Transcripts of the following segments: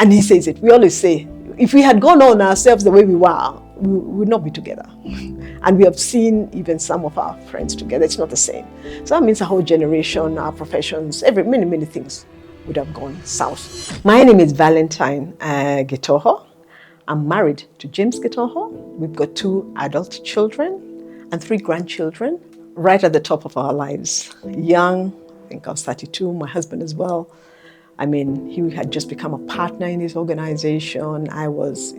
And he says it. We always say, if we had gone on ourselves the way we were, we would not be together. And we have seen even some of our friends together. It's not the same. So that means a whole generation, our professions, many things would have gone south. My name is Valentine Gitoho. I'm married to James Gitoho. We've got 2 adult children and 3 grandchildren right at the top of our lives. Young, I think I was 32, my husband as well. I mean, he had just become a partner in his organization. I was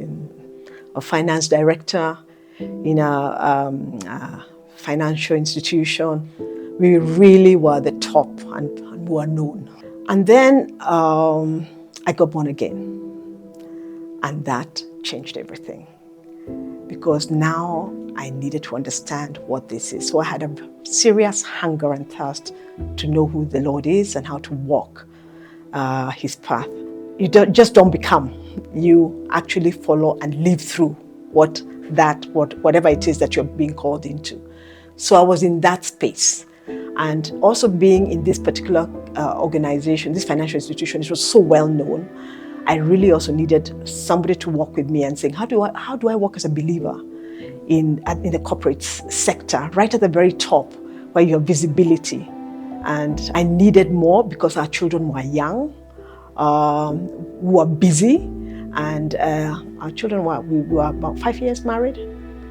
a finance director in a financial institution. We really were the top and were known. And then I got born again. And that changed everything. Because now I needed to understand what this is. So I had a serious hunger and thirst to know who the Lord is and how to walk his path. You just don't become. You actually follow and live through whatever it is that you're being called into. So I was in that space. And also being in this particular organization, this financial institution, it was so well known. I really also needed somebody to walk with me and saying, how do I walk as a believer in the corporate sector, right at the very top where you have visibility. And I needed more because our children were young, were busy, and our children we were about 5 years married.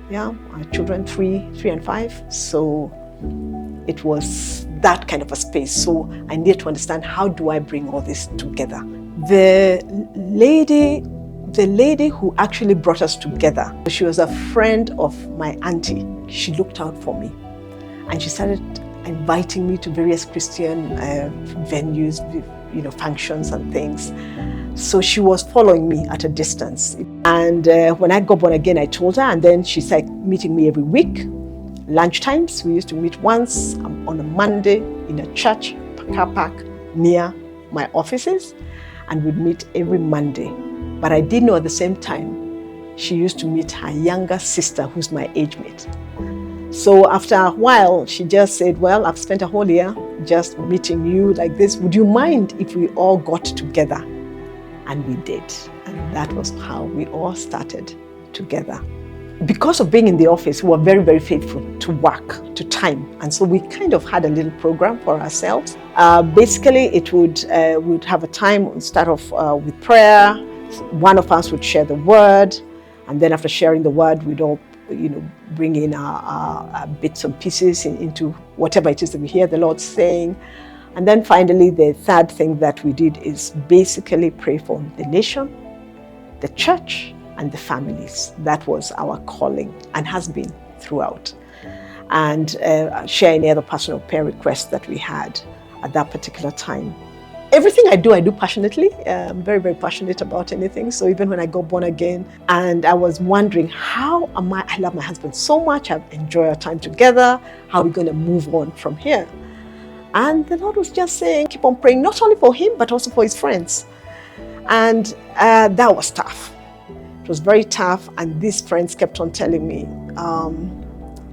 Yeah, our children 3 and 5. So it was that kind of a space. So I needed to understand, how do I bring all this together? The lady who actually brought us together, she was a friend of my auntie. She looked out for me, and she started inviting me to various Christian venues, functions and things. So she was following me at a distance. And when I got born again, I told her, and then she started meeting me every week. Lunchtimes, we used to meet once on a Monday in a church car park near my offices, and we'd meet every Monday. But I did know at the same time, she used to meet her younger sister, who's my age mate. So after a while, she just said, well, I've spent a whole year just meeting you like this. Would you mind if we all got together? And we did. And that was how we all started together. Because of being in the office, we were very faithful to work, to time. And so we kind of had a little program for ourselves. Basically, it would have a time, we'd start off with prayer. One of us would share the word. And then after sharing the word, we'd all bring in our bits and pieces into whatever it is that we hear the Lord saying. And then finally, the third thing that we did is basically pray for the nation, the church, and the families. That was our calling and has been throughout. And share any other personal prayer requests that we had at that particular time. Everything I do passionately. I'm very passionate about anything. So even when I got born again, and I was wondering, I love my husband so much, I enjoy our time together, how are we going to move on from here? And the Lord was just saying, keep on praying, not only for him, but also for his friends. And that was tough. It was very tough, and these friends kept on telling me,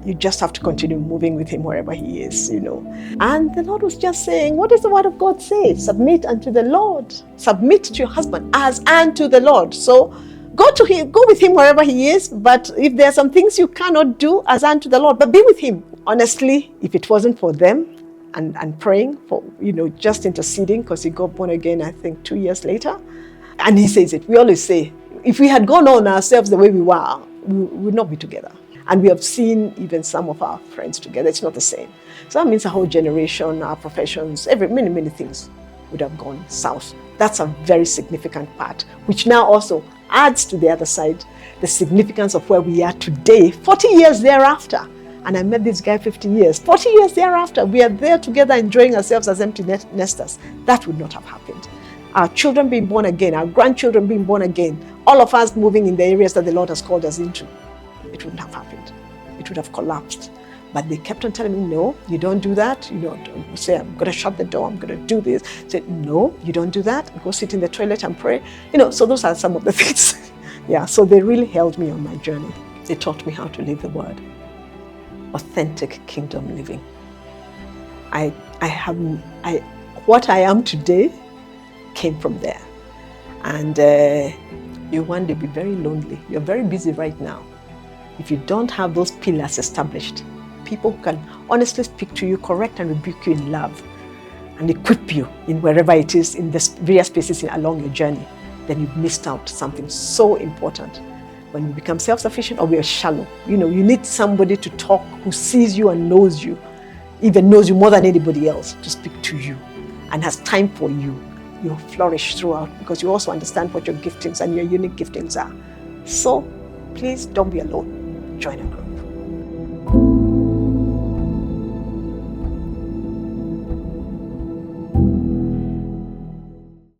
you just have to continue moving with him wherever he is, And the Lord was just saying, what does the word of God say? Submit unto the Lord. Submit to your husband as unto the Lord. So go with him wherever he is, but if there are some things you cannot do, as unto the Lord, but be with him. Honestly, if it wasn't for them and praying for, just interceding, because he got born again, I think 2 years later. And he says it. We always say, if we had gone on ourselves the way we were, we would not be together. And we have seen even some of our friends together. It's not the same. So that means a whole generation, our professions, many things would have gone south. That's a very significant part, which now also adds to the other side, the significance of where we are today, 40 years thereafter. And I met this guy 50 years. 40 years thereafter, we are there together enjoying ourselves as empty nesters. That would not have happened. Our children being born again, our grandchildren being born again, all of us moving in the areas that the Lord has called us into. It wouldn't have happened. It would have collapsed. But they kept on telling me, no, you don't do that. Don't say, I'm going to shut the door, I'm going to do this. I said, no, you don't do that. Go sit in the toilet and pray. So those are some of the things. Yeah, so they really held me on my journey. They taught me how to live the word. Authentic kingdom living. What I am today came from there. And you one day be very lonely. You're very busy right now. If you don't have those pillars established, people who can honestly speak to you, correct and rebuke you in love, and equip you in wherever it is in the various spaces along your journey, then you've missed out something so important. When you become self-sufficient or we are shallow, you need somebody to talk who sees you and knows you, even knows you more than anybody else, to speak to you and has time for you. You'll flourish throughout because you also understand what your giftings and your unique giftings are. So please don't be alone. Join a group.